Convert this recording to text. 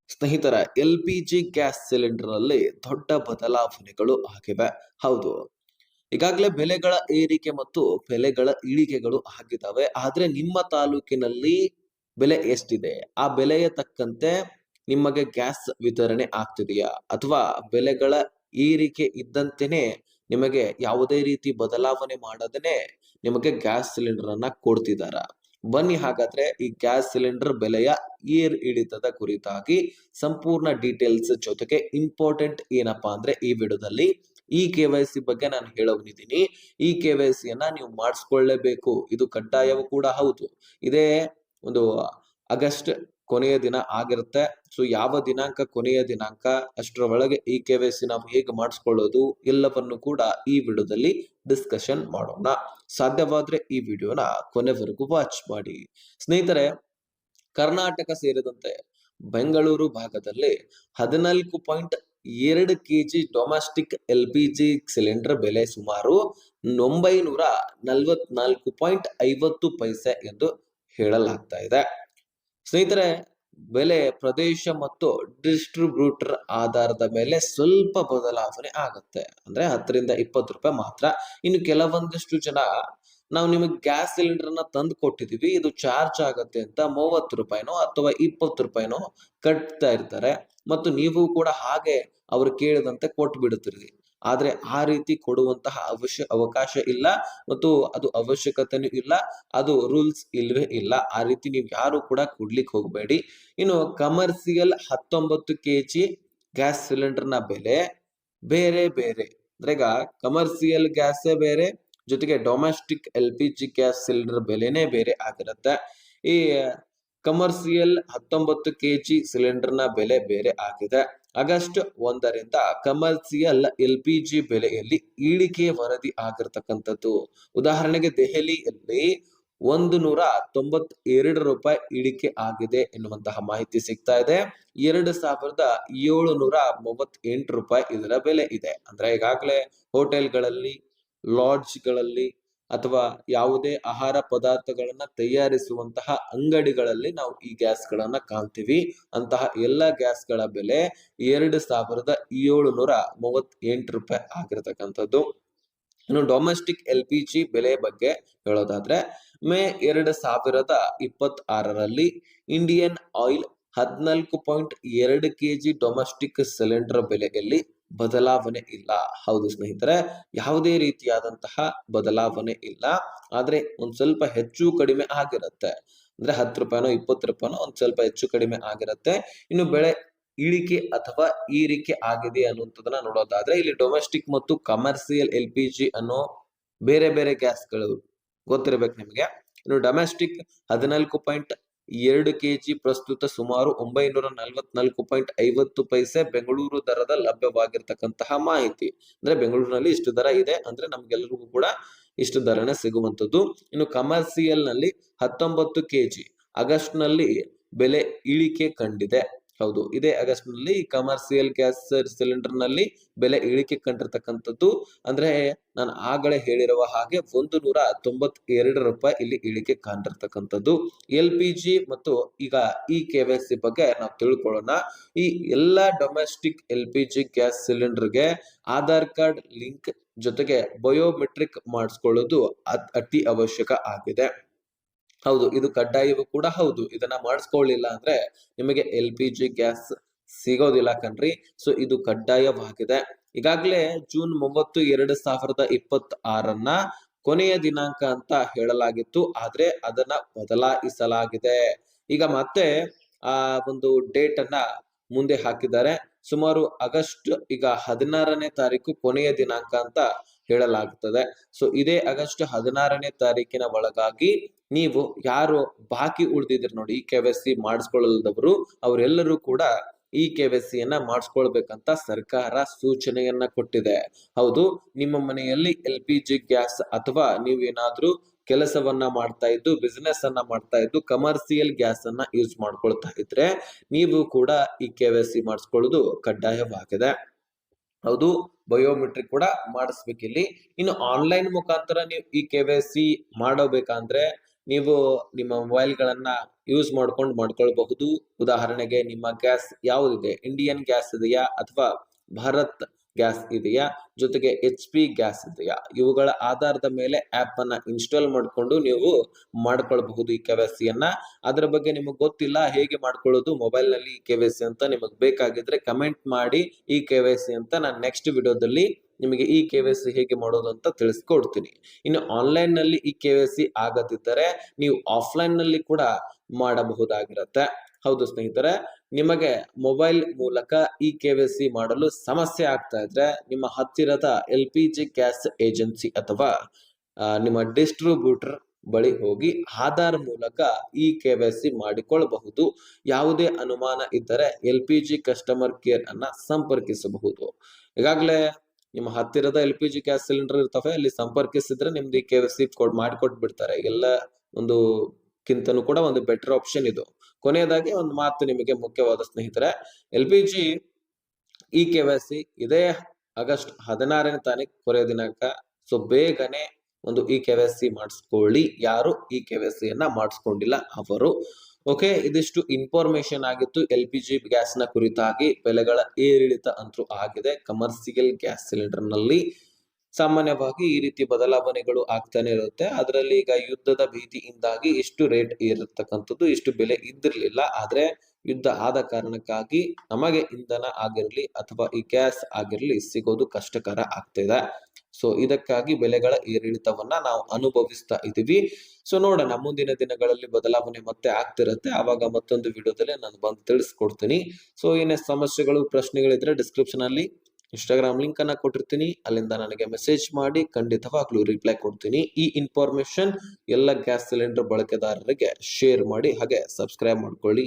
ಸ್ನೇಹಿತರ LPG gas cylinder ನಲ್ಲಿ ದೊಡ್ಡ ಬದಲಾವಣೆಗಳು ಆಗಿವೆ. ಹೌದು, ಈಗಾಗಲೇ ಬೆಲೆಗಳ ಏರಿಕೆ ಮತ್ತು ಬೆಲೆಗಳ ಇಳಿಕೆಗಳು ಆಗಿದ್ದಾವೆ. ಆದ್ರೆ ನಿಮ್ಮ ತಾಲೂಕಿನಲ್ಲಿ ಬೆಲೆ ಎಷ್ಟಿದೆ, ಆ ಬೆಲೆಯ ತಕ್ಕಂತೆ ನಿಮಗೆ ಗ್ಯಾಸ್ ವಿತರಣೆ ಆಗ್ತಿದೆಯಾ, ಅಥವಾ ಬೆಲೆಗಳ ಏರಿಕೆ ಇದ್ದಂತೆನೆ ನಿಮಗೆ ಯಾವುದೇ ರೀತಿ ಬದಲಾವಣೆ ಮಾಡದೇನೆ ನಿಮಗೆ ಗ್ಯಾಸ್ ಸಿಲಿಂಡರ್ ಅನ್ನ ಕೊಡ್ತಿದಾರ? ಬನ್ನಿ ಹಾಗಾದ್ರೆ ಈ ಗ್ಯಾಸ್ ಸಿಲಿಂಡರ್ ಬೆಲೆಯ ಇಳಿತದ ಕುರಿತಾಗಿ ಸಂಪೂರ್ಣ ಡೀಟೇಲ್ಸ್ ಜೊತೆಗೆ ಇಂಪಾರ್ಟೆಂಟ್ ಏನಪ್ಪಾ ಅಂದ್ರೆ ಈ ವಿಡಿಯೋದಲ್ಲಿ ಈ KYC ಬಗ್ಗೆ ನಾನು ಹೇಳೋನಿದ್ದೀನಿ. ಈ KYC ಯನ್ನ ನೀವು ಮಾಡಿಸ್ಕೊಳ್ಳೇಬೇಕು, ಇದು ಕಡ್ಡಾಯವೂ ಕೂಡ ಹೌದು. ಇದೇ ಒಂದು ಆಗಸ್ಟ್ ಕೊನೆಯ ದಿನ ಆಗಿರುತ್ತೆ. ಸೊ ಯಾವ ದಿನಾಂಕ ಕೊನೆಯ ದಿನಾಂಕ, ಅಷ್ಟರ ಒಳಗೆ ಈ KYC ನಾವು ಹೇಗೆ ಮಾಡಿಸ್ಕೊಳ್ಳೋದು ಎಲ್ಲವನ್ನು ಕೂಡ ಈ ವಿಡಿಯೋದಲ್ಲಿ ಡಿಸ್ಕಷನ್ ಮಾಡೋಣ. ಸಾಧ್ಯವಾದ್ರೆ ಈ ವಿಡಿಯೋನ ಕೊನೆವರೆಗೂ ವಾಚ್ ಮಾಡಿ. ಸ್ನೇಹಿತರೆ, ಕರ್ನಾಟಕ ಸೇರಿದಂತೆ ಬೆಂಗಳೂರು ಭಾಗದಲ್ಲಿ 14.2 kg ಡೊಮೆಸ್ಟಿಕ್ LPG ಸಿಲಿಂಡರ್ ಬೆಲೆ ಸುಮಾರು 944.50 ಪೈಸೆ ಎಂದು ಹೇಳಲಾಗ್ತಾ ಇದೆ. ಸ್ನೇಹಿತರೆ, ಬೆಲೆ ಪ್ರದೇಶ ಮತ್ತು ಡಿಸ್ಟ್ರಿಬ್ಯೂಟರ್ ಆಧಾರದ ಮೇಲೆ ಸ್ವಲ್ಪ ಬದಲಾವಣೆ ಆಗುತ್ತೆ. ಅಂದ್ರೆ 10ರಿಂದ 20 ರೂಪಾಯಿ ಮಾತ್ರ. ಇನ್ನು ಕೆಲವೊಂದಿಷ್ಟು ಜನ ನಾವು ನಿಮಗೆ ಗ್ಯಾಸ್ ಸಿಲಿಂಡರ್ ನ ತಂದು ಕೊಟ್ಟಿದೀವಿ, ಇದು ಚಾರ್ಜ್ ಆಗತ್ತೆ ಅಂತ 30 ರೂಪಾಯಿನೋ ಅಥವಾ 20 ರೂಪಾಯಿನೋ ಕಟ್ತಾ ಇರ್ತಾರೆ. ಮತ್ತು ನೀವು ಕೂಡ ಹಾಗೆ ಅವ್ರು ಕೇಳಿದಂತೆ ಕೊಟ್ಟು ಬಿಡುತ್ತಿರಿ. ಆದ್ರೆ ಆ ರೀತಿ ಕೊಡುವಂತಹ ಅವಕಾಶ ಇಲ್ಲ ಮತ್ತು ಅದು ಅವಶ್ಯಕತೆನೂ ಇಲ್ಲ, ಅದು ರೂಲ್ಸ್ ಇಲ್ವೇ ಇಲ್ಲ. ಆ ರೀತಿ ನೀವು ಯಾರು ಕೂಡ ಕೊಡ್ಲಿಕ್ಕೆ ಹೋಗಬೇಡಿ. ಇನ್ನು ಕಮರ್ಷಿಯಲ್ 19 kg ಗ್ಯಾಸ್ ಸಿಲಿಂಡರ್ ನ ಬೆಲೆ ಬೇರೆ ಬೇರೆ. ಅಂದ್ರೆ ಈಗ ಕಮರ್ಷಿಯಲ್ ಗ್ಯಾಸೇ ಬೇರೆ, ಜೊತೆಗೆ ಡೊಮೆಸ್ಟಿಕ್ LPG ಗ್ಯಾಸ್ ಸಿಲಿಂಡರ್ ಬೆಲೆನೇ ಬೇರೆ ಆಗಿರುತ್ತೆ. ಈ ಕಮರ್ಷಿಯಲ್ 19 kg ಸಿಲಿಂಡರ್ ನ ಬೆಲೆ ಬೇರೆ ಆಗಿದೆ. ಆಗಸ್ಟ್ 1ರಿಂದ ಕಮರ್ಷಿಯಲ್ LPG ಬೆಲೆಯಲ್ಲಿ ಇಳಿಕೆ ವರದಿ ಆಗಿರ್ತಕ್ಕಂಥದ್ದು. ಉದಾಹರಣೆಗೆ ದೆಹಲಿಯಲ್ಲಿ 192 ರೂಪಾಯಿ ಇಳಿಕೆ ಆಗಿದೆ ಎನ್ನುವಂತಹ ಮಾಹಿತಿ ಸಿಗ್ತಾ ಇದೆ. 2738 ರೂಪಾಯಿ ಇದರ ಬೆಲೆ ಇದೆ. ಅಂದ್ರೆ ಈಗಾಗಲೇ ಹೋಟೆಲ್ಗಳಲ್ಲಿ, ಲಾಡ್ಜ್ಗಳಲ್ಲಿ ಅಥವಾ ಯಾವುದೇ ಆಹಾರ ಪದಾರ್ಥಗಳನ್ನ ತಯಾರಿಸುವಂತಹ ಅಂಗಡಿಗಳಲ್ಲಿ ನಾವು ಈ ಗ್ಯಾಸ್ ಗಳನ್ನ ಕಾಣ್ತೀವಿ. ಅಂತಹ ಎಲ್ಲ ಗ್ಯಾಸ್ ಗಳ ಬೆಲೆ 2738 ರೂಪಾಯಿ ಆಗಿರತಕ್ಕಂಥದ್ದು. ಇನ್ನು ಡೊಮೆಸ್ಟಿಕ್ LPG ಬೆಲೆ ಬಗ್ಗೆ ಹೇಳೋದಾದ್ರೆ, ಮೇ 2026ರಲ್ಲಿ Indian Oil 14.2 kg domestic cylinder ಬೆಲೆಯಲ್ಲಿ ಬದಲಾವಣೆ ಇಲ್ಲ. ಹೌದು ಸ್ನೇಹಿತರೆ, ಯಾವುದೇ ರೀತಿಯಾದಂತಹ ಬದಲಾವಣೆ ಇಲ್ಲ. ಆದ್ರೆ ಒಂದ್ ಸ್ವಲ್ಪ ಹೆಚ್ಚು ಕಡಿಮೆ ಆಗಿರುತ್ತೆ. ಅಂದ್ರೆ 10 ರೂಪಾಯಿನೋ 20 ರೂಪಾಯಿನೋ ಒಂದ್ ಸ್ವಲ್ಪ ಹೆಚ್ಚು ಕಡಿಮೆ ಆಗಿರುತ್ತೆ. ಇನ್ನು ಬೆಳೆ ಇಳಿಕೆ ಅಥವಾ ಏರಿಕೆ ಆಗಿದೆ ಅನ್ನುವಂಥದ್ದನ್ನ ನೋಡೋದಾದ್ರೆ, ಇಲ್ಲಿ ಡೊಮೆಸ್ಟಿಕ್ ಮತ್ತು ಕಮರ್ಷಿಯಲ್ LPG ಅನ್ನೋ ಬೇರೆ ಬೇರೆ ಗ್ಯಾಸ್ಗಳು ಗೊತ್ತಿರ್ಬೇಕು ನಿಮ್ಗೆ. ಇನ್ನು ಡೊಮೆಸ್ಟಿಕ್ 14.2 kg ಪ್ರಸ್ತುತ ಸುಮಾರು 944.50 ಪೈಸೆ ಬೆಂಗಳೂರು ದರದ ಲಭ್ಯವಾಗಿರ್ತಕ್ಕಂತಹ ಮಾಹಿತಿ. ಅಂದ್ರೆ ಬೆಂಗಳೂರಿನಲ್ಲಿ ಇಷ್ಟು ದರ ಇದೆ ಅಂದ್ರೆ ನಮ್ಗೆಲ್ಲರಿಗೂ ಕೂಡ ಇಷ್ಟು ದರನೇ ಸಿಗುವಂತದ್ದು. ಇನ್ನು ಕಮರ್ಷಿಯಲ್ ನಲ್ಲಿ 19 kg ಆಗಸ್ಟ್ ನಲ್ಲಿ ಬೆಲೆ ಇಳಿಕೆ ಕಂಡಿದೆ. ಹೌದು, ಇದೇ ಆಗಸ್ಟ್ ನಲ್ಲಿ ಕಮರ್ಷಿಯಲ್ ಗ್ಯಾಸ್ ಸಿಲಿಂಡರ್ ನಲ್ಲಿ ಬೆಲೆ ಇಳಿಕೆ ಕಂಡಿರ್ತಕ್ಕಂಥದ್ದು. ಅಂದ್ರೆ ನಾನು ಆಗಲೇ ಹೇಳಿರುವ ಹಾಗೆ 192 ರೂಪಾಯಿ ಇಲ್ಲಿ ಇಳಿಕೆ ಕಂಡಿರ್ತಕ್ಕಂಥದ್ದು. LPG ಮತ್ತು ಈಗ ಈ KYC ಬಗ್ಗೆ ನಾವು ತಿಳ್ಕೊಳ್ಳೋಣ. ಈ ಎಲ್ಲಾ ಡೊಮೆಸ್ಟಿಕ್ LPG ಗ್ಯಾಸ್ ಸಿಲಿಂಡರ್ಗೆ ಆಧಾರ್ ಕಾರ್ಡ್ ಲಿಂಕ್ ಜೊತೆಗೆ ಬಯೋಮೆಟ್ರಿಕ್ ಮಾಡಿಸ್ಕೊಳ್ಳೋದು ಅತಿ ಅವಶ್ಯಕ ಆಗಿದೆ. ಹೌದು, ಇದು ಕಡ್ಡಾಯವೂ ಕೂಡ ಹೌದು. ಇದನ್ನ ಮಾಡಿಸ್ಕೊಳ್ಳಿಲ್ಲ ಅಂದ್ರೆ ನಿಮಗೆ LPG ಗ್ಯಾಸ್ ಸಿಗೋದಿಲ್ಲ ಕಣ್ರಿ. ಸೊ ಇದು ಕಡ್ಡಾಯವಾಗಿದೆ. ಈಗಾಗಲೇ ಜೂನ್ 30, 2026 ಕೊನೆಯ ದಿನಾಂಕ ಅಂತ ಹೇಳಲಾಗಿತ್ತು. ಆದ್ರೆ ಅದನ್ನ ಬದಲಾಯಿಸಲಾಗಿದೆ. ಈಗ ಮತ್ತೆ ಆ ಒಂದು ಡೇಟ್ ಅನ್ನ ಮುಂದೆ ಹಾಕಿದ್ದಾರೆ. ಸುಮಾರು ಆಗಸ್ಟ್ ಈಗ 16ನೇ ತಾರೀಕು ಕೊನೆಯ ದಿನಾಂಕ ಅಂತ ಹೇಳಲಾಗುತ್ತದೆ. ಸೊ ಇದೇ ಆಗಸ್ಟ್ 16ನೇ ತಾರೀಕಿನ ಒಳಗಾಗಿ ನೀವು ಯಾರು ಬಾಕಿ ಉಳಿದಿದ್ರಿ ನೋಡಿ, ಈ KYC ಮಾಡಿಸ್ಕೊಳ್ಳದವರು, ಅವರೆಲ್ಲರೂ ಕೂಡ ಈ KYC ಯನ್ನ ಮಾಡಿಸ್ಕೊಳ್ಬೇಕಂತ ಸರ್ಕಾರ ಸೂಚನೆಯನ್ನ ಕೊಟ್ಟಿದೆ. ಹೌದು, ನಿಮ್ಮ ಮನೆಯಲ್ಲಿ LPG ಗ್ಯಾಸ್ ಅಥವಾ ನೀವೇನಾದ್ರೂ ಕೆಲಸವನ್ನ ಮಾಡ್ತಾ ಇದ್ದು, ಬಿಸಿನೆಸ್ ಅನ್ನ ಮಾಡ್ತಾ ಇದ್ದು, ಕಮರ್ಷಿಯಲ್ ಗ್ಯಾಸ್ ಅನ್ನ ಯೂಸ್ ಮಾಡ್ಕೊಳ್ತಾ ಇದ್ರೆ ನೀವು ಕೂಡ ಈ KYC ಮಾಡಿಸ್ಕೊಳ್ಳೋದು ಕಡ್ಡಾಯವಾಗಿದೆ. ಹೌದು, ಬಯೋಮೆಟ್ರಿಕ್ ಕೂಡ ಮಾಡಿಸ್ಬೇಕಿಲ್ಲಿ. ಇನ್ನು ಆನ್ಲೈನ್ ಮುಖಾಂತರ ನೀವು ಈ KYC ಮಾಡಬೇಕಂದ್ರೆ ನೀವು ನಿಮ್ಮ ಮೊಬೈಲ್ಗಳನ್ನ ಯೂಸ್ ಮಾಡ್ಕೊಳ್ಬಹುದು. ಉದಾಹರಣೆಗೆ ನಿಮ್ಮ ಗ್ಯಾಸ್ ಯಾವುದಿದೆ, ಇಂಡಿಯನ್ ಗ್ಯಾಸ್ ಇದೆಯಾ ಅಥವಾ ಭಾರತ್ ಗ್ಯಾಸ್ ಇದೆಯಾ, ಜೊತೆಗೆ HP ಗ್ಯಾಸ್ ಇದೆಯಾ, ಇವುಗಳ ಆಧಾರದ ಮೇಲೆ ಆಪ್ ಅನ್ನ ಇನ್ಸ್ಟಾಲ್ ಮಾಡಿಕೊಂಡು ನೀವು ಮಾಡ್ಕೊಳ್ಬಹುದು ಈ KYC ಯನ್ನ. ಅದರ ಬಗ್ಗೆ ನಿಮಗೆ ಗೊತ್ತಿಲ್ಲ ಹೇಗೆ ಮಾಡ್ಕೊಳ್ಳೋದು ಮೊಬೈಲ್ ನಲ್ಲಿ ಈ KYC ಅಂತ ನಿಮಗೆ ಬೇಕಾಗಿದ್ರೆ ಕಮೆಂಟ್ ಮಾಡಿ ಈ KYC ಅಂತ ನಾನು ನೆಕ್ಸ್ಟ್ ವಿಡಿಯೋದಲ್ಲಿ ನಿಮಗೆ ಈ KYC ಹೇಗೆ ಮಾಡೋದು ಅಂತ ತಿಳಿಸ್ಕೊಡ್ತೀನಿ. ಇನ್ನು ಆನ್ಲೈನ್ ನಲ್ಲಿ ಈ KYC ಆಗದಿದ್ದರೆ ನೀವು ಆಫ್ಲೈನ್ ನಲ್ಲಿ ಕೂಡ ಮಾಡಬಹುದಾಗಿರುತ್ತೆ. ಹೌದು ಸ್ನೇಹಿತರೆ, ನಿಮಗೆ ಮೊಬೈಲ್ ಮೂಲಕ ಈ KYC ಮಾಡಲು ಸಮಸ್ಯೆ ಆಗ್ತಾ ಇದ್ರೆ ನಿಮ್ಮ ಹತ್ತಿರದ LPG ಗ್ಯಾಸ್ ಏಜೆನ್ಸಿ ಅಥವಾ ನಿಮ್ಮ ಡಿಸ್ಟ್ರಿಬ್ಯೂಟರ್ ಬಳಿ ಹೋಗಿ ಆಧಾರ್ ಮೂಲಕ ಈ KYC ಮಾಡಿಕೊಳ್ಳಬಹುದು. ಯಾವುದೇ ಅನುಮಾನ ಇದ್ದರೆ LPG ಕಸ್ಟಮರ್ ಕೇರ್ ಅನ್ನ ಸಂಪರ್ಕಿಸಬಹುದು. ಈಗಾಗಲೇ ನಿಮ್ಮ ಹತ್ತಿರದ LPG ಗ್ಯಾಸ್ ಸಿಲಿಂಡರ್ ಇರ್ತವೆ, ಅಲ್ಲಿ ಸಂಪರ್ಕಿಸಿದ್ರೆ ನಿಮ್ದು ಈ KYC ಮಾಡಿಕೊಟ್ಟು ಬಿಡ್ತಾರೆ. ಎಲ್ಲ ಒಂದು ಕಿಂತನೂ ಕೂಡ ಒಂದು ಬೆಟರ್ ಆಪ್ಷನ್ ಇದು. ಕೊನೆಯದಾಗಿ ಒಂದು ಮಾತು ನಿಮಗೆ ಮುಖ್ಯವಾದ ಸ್ನೇಹಿತರೆ, LPG ಈ KYC ಇದೇ ಆಗಸ್ಟ್ 16ನೇ ತಾರೀಕು ಕೊನೆಯ ದಿನಾಂಕ. ಸೊ ಬೇಗನೆ ಒಂದು ಈ KYC ಮಾಡಿಸ್ಕೊಳ್ಳಿ. ಯಾರು ಈ KYC ಯನ್ನ ಮಾಡಿಸ್ಕೊಂಡಿಲ್ಲ ಅವರು. ಓಕೆ, ಇದಿಷ್ಟು ಇನ್ಫಾರ್ಮೇಶನ್ ಆಗಿತ್ತು LPG ಗ್ಯಾಸ್ ನ ಕುರಿತಾಗಿ. ಬೆಲೆಗಳ ಏರಿಳಿತ ಅಂತೂ ಆಗಿದೆ ಕಮರ್ಷಿಯಲ್ ಗ್ಯಾಸ್ ಸಿಲಿಂಡರ್ ನಲ್ಲಿ. ಸಾಮಾನ್ಯವಾಗಿ ಈ ರೀತಿ ಬದಲಾವಣೆಗಳು ಆಗ್ತಾನೆ ಇರುತ್ತೆ. ಅದರಲ್ಲಿ ಈಗ ಯುದ್ಧದ ಭೀತಿಯಿಂದಾಗಿ ಇಷ್ಟು ರೇಟ್ ಏರಿರ್ತಕ್ಕಂಥದ್ದು, ಇಷ್ಟು ಬೆಲೆ ಇದ್ದಿರ್ಲಿಲ್ಲ. ಆದ್ರೆ ಯುದ್ಧ ಆದ ಕಾರಣಕ್ಕಾಗಿ ನಮಗೆ ಇಂಧನ ಆಗಿರ್ಲಿ ಅಥವಾ ಈ ಗ್ಯಾಸ್ ಆಗಿರ್ಲಿ ಸಿಗೋದು ಕಷ್ಟಕರ ಆಗ್ತಿದೆ. ಸೊ ಇದಕ್ಕಾಗಿ ಬೆಲೆಗಳ ಏರಿಳಿತವನ್ನ ನಾವು ಅನುಭವಿಸ್ತಾ ಇದೀವಿ. ಸೊ ನೋಡೋಣ, ಮುಂದಿನ ದಿನಗಳಲ್ಲಿ ಬದಲಾವಣೆ ಮತ್ತೆ ಆಗ್ತಿರತ್ತೆ. ಆವಾಗ ಮತ್ತೊಂದು ವಿಡಿಯೋದಲ್ಲಿ ನಾನು ಬಂದು ತಿಳಿಸ್ಕೊಡ್ತೀನಿ. ಸೊ ಏನೇ ಸಮಸ್ಯೆಗಳು ಪ್ರಶ್ನೆಗಳಿದ್ರೆ ಡಿಸ್ಕ್ರಿಪ್ಷನ್ ಅಲ್ಲಿ ಇನ್ಸ್ಟಾಗ್ರಾಮ್ ಲಿಂಕ್ ಅನ್ನ ಕೊಟ್ಟಿರ್ತೀನಿ, ಅಲ್ಲಿಂದ ನನಗೆ ಮೆಸೇಜ್ ಮಾಡಿ, ಖಂಡಿತವಾಗ್ಲೂ ರಿಪ್ಲೈ ಕೊಡ್ತೀನಿ. ಈ ಇನ್ಫಾರ್ಮೇಶನ್ ಎಲ್ಲ ಗ್ಯಾಸ್ ಸಿಲಿಂಡರ್ ಬಳಕೆದಾರರಿಗೆ ಶೇರ್ ಮಾಡಿ, ಹಾಗೆ ಸಬ್ಸ್ಕ್ರೈಬ್ ಮಾಡ್ಕೊಳ್ಳಿ.